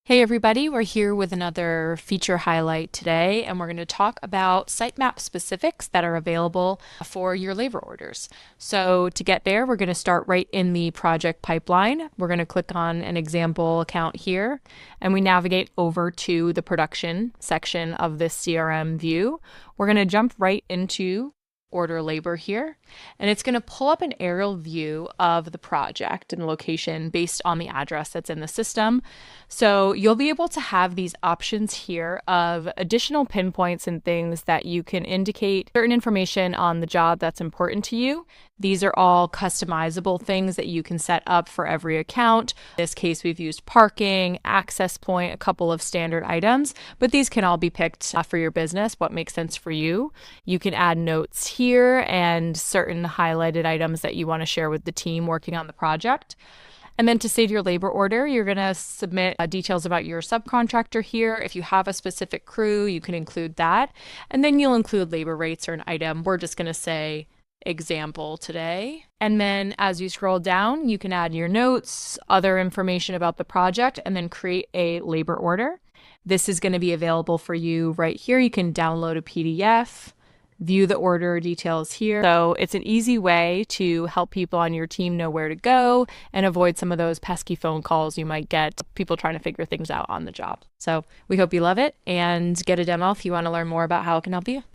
Hey everybody, we're here with another feature highlight today, and we're going to talk about sitemap specifics that are available for your labor orders. So to get there, we're going to start right in the project pipeline. We're going to click on an example account here, and we navigate over to the production section of this CRM view. We're going to jump right into order labor here, and it's going to pull up an aerial view of the project and location based on the address that's in the system. So you'll be able to have these options here of additional pinpoints and things that you can indicate certain information on the job that's important to you. These are all customizable things that you can set up for every account. In this case, we've used parking, access point, a couple of standard items, but these can all be picked for your business, what makes sense for you. You can add notes here and certain highlighted items that you want to share with the team working on the project. And then to save your labor order, you're going to submit details about your subcontractor here. If you have a specific crew, you can include that. And then you'll include labor rates or an item. We're just going to say example today. And then as you scroll down, you can add your notes, other information about the project, and then create a labor order. This is going to be available for you right here. You can download a PDF. View the order details here. So it's an easy way to help people on your team know where to go and avoid some of those pesky phone calls you might get, people trying to figure things out on the job. So we hope you love it and get a demo if you want to learn more about how it can help you.